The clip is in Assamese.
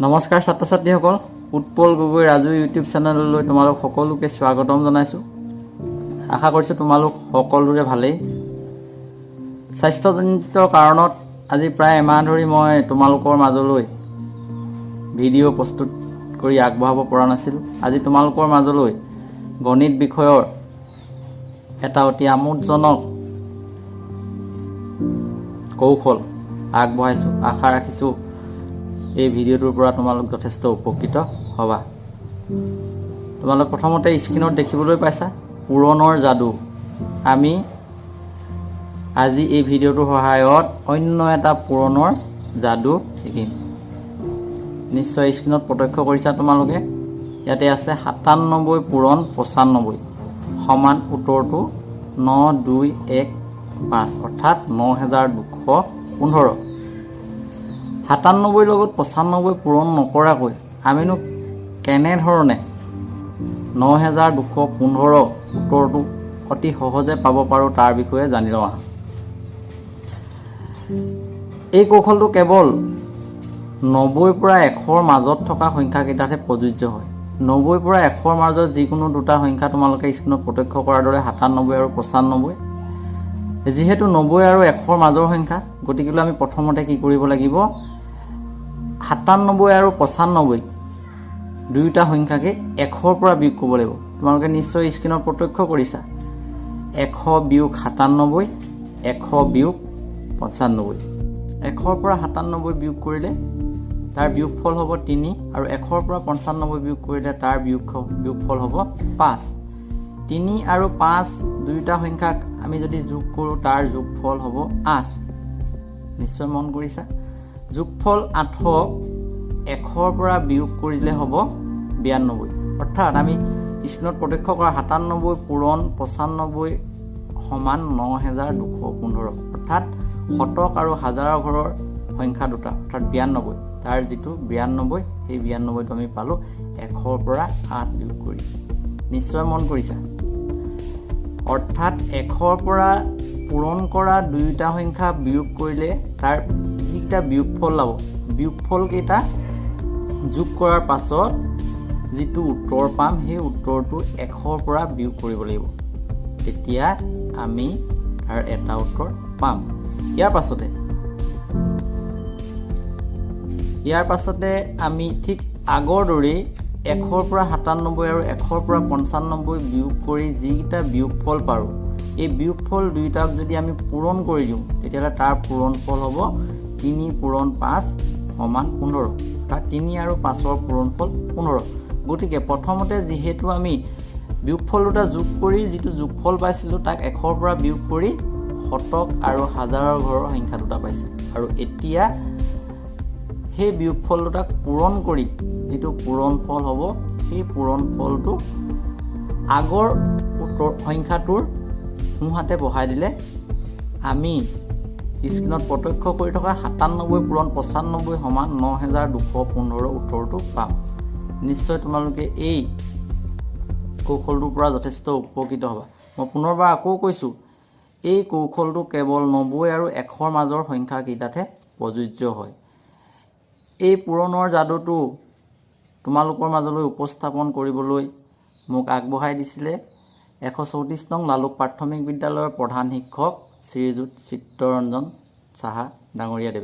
নমস্কাৰ ছাত্ৰ ছাত্ৰীসকল, উৎপল গগৈ ৰাজু ইউটিউব চেনেললৈ তোমালোক সকলোকে স্বাগতম জনাইছোঁ। আশা কৰিছোঁ তোমালোক সকলোৰে ভালেই। স্বাস্থ্যজনিত কাৰণত আজি প্ৰায় এমাহ ধৰি মই তোমালোকৰ মাজলৈ ভিডিঅ' প্ৰস্তুত কৰি আগবঢ়াব পৰা নাছিলোঁ। আজি তোমালোকৰ মাজলৈ গণিত বিষয়ৰ এটা অতি আমোদজনক কৌশল আগবঢ়াইছোঁ। আশা ৰাখিছোঁ এই ভিডিঅ'টোৰ পৰা তোমালোক যথেষ্ট উপকৃত হ'বা। তোমালোক প্ৰথমতে স্ক্ৰীনত দেখিবলৈ পাইছা পূৰণৰ যাদু। আমি আজি এই ভিডিঅ'টোৰ সহায়ত অন্য এটা পূৰণৰ যাদু শিকিম। নিশ্চয় স্ক্ৰীনত প্ৰত্যক্ষ কৰিছা তোমালোকে। ইয়াতে আছে 97 পূৰণ 95 সমান উত্তৰটো 9215 অৰ্থাৎ 9215। 97 লগত 95 পূৰণ নকৰাকৈ আমিনো কেনেধৰণে 9215 উত্তৰটো অতি সহজে পাব পাৰোঁ তাৰ বিষয়ে জানি লওঁ আহা। এই কৌশলটো কেৱল 90 পৰা 100ৰ মাজত থকা সংখ্যাকেইটাতহে প্ৰযোজ্য হয়। 90 পৰা 100ৰ মাজত যিকোনো দুটা সংখ্যা তোমালোকে স্ক্ৰীনত প্ৰত্যক্ষ কৰাৰ দৰে 97 আৰু 95। যিহেতু 90 আৰু 100ৰ মাজৰ সংখ্যা, গতিকে আমি প্ৰথমতে কি কৰিব লাগিব, 97 আৰু 95 দুয়োটা সংখ্যাকে 100ৰ পৰা বিয়োগ কৰিব লাগিব। তোমালোকে নিশ্চয় স্ক্ৰীনত প্ৰত্যক্ষ কৰিছা 100 বিয়োগ 97, 100 বিয়োগ 95। 100ৰ পৰা 97 বিয়োগ কৰিলে তাৰ বিয়োগফল হ'ব 3 আৰু 100ৰ পৰা 95 বিয়োগ কৰিলে তাৰ বিয়োগফল হ'ব 5। 3 আৰু 5 দুয়োটা সংখ্যাক আমি যদি যোগ কৰোঁ তাৰ যোগফল হ'ব 8। নিশ্চয় মন কৰিছা। যোগফল 8ক 100ৰ পৰা বিয়োগ কৰিলে হ'ব 92। অৰ্থাৎ আমি স্ক্ৰীনত প্ৰত্যক্ষ কৰা 97 পূৰণ 95 সমান 9215। অৰ্থাৎ শতক আৰু হাজাৰৰ ঘৰৰ সংখ্যা দুটা অৰ্থাৎ 92। তাৰ যিটো 92 সেই 92টো আমি পালোঁ 100ৰ পৰা 8 বিয়োগ কৰি। নিশ্চয় মন কৰিছা। অৰ্থাৎ 100ৰ পৰা পূৰণ কৰা দুয়োটা সংখ্যা বিয়োগ কৰিলে তাৰ যিকেইটা বিয়োগফল ল'ব, বিয়োগফলকেইটা যোগ কৰাৰ পাছত যিটো উত্তৰ পাম সেই উত্তৰটো 100ৰ পৰা বিয়োগ কৰিব লাগিব। তেতিয়া আমি তাৰ এটা উত্তৰ পাম। ইয়াৰ পাছতে আমি ঠিক আগৰ দৰেই 100ৰ পৰা 97 আৰু 100ৰ পৰা 95 বিয়োগ কৰি যিকেইটা বিয়োগফল পাৰোঁ, এই বিয়োগফল দুয়োটাক যদি আমি পূৰণ কৰি দিওঁ তেতিয়াহ'লে তাৰ পূৰণফল হ'ব 3 পূৰণ 5 সমান 15। অৰ্থাৎ 3 আৰু 5ৰ পূৰণফল 15। গতিকে প্ৰথমতে যিহেতু আমি বিয়োগফল দুটা যোগ কৰি যিটো যোগফল পাইছিলোঁ তাক 100ৰ পৰা বিয়োগ কৰি শতক আৰু হাজাৰৰ ঘৰৰ সংখ্যা দুটা পাইছোঁ। আৰু এতিয়া সেই বিয়োগফল দুটাক পূৰণ কৰি যিটো পূৰণফল হ'ব সেই পূৰণফলটো আগৰ সংখ্যাটোৰ সোঁহাতে বহাই দিলে আমি স্ক্ৰীনত প্ৰত্যক্ষ কৰি থকা 97 পূৰণ 95 সমান 9215 উত্তৰটো পাম। নিশ্চয় তোমালোকে এই কৌশলটোৰ পৰা যথেষ্ট উপকৃত হ'বা। মই পুনৰবাৰ আকৌ কৈছোঁ, এই কৌশলটো কেৱল 90 আৰু 100ৰ মাজৰ সংখ্যাকেইটাতহে প্ৰযোজ্য হয়। এই পূৰণৰ যাদুটো তোমালোকৰ মাজলৈ উপস্থাপন কৰিবলৈ মোক আগবঢ়াই দিছিলে 134 নং লালুক প্ৰাথমিক বিদ্যালয়ৰ প্ৰধান শিক্ষক শ্ৰীযুত চিত্তৰঞ্জন চাহা ডাঙৰীয়া দেৱে।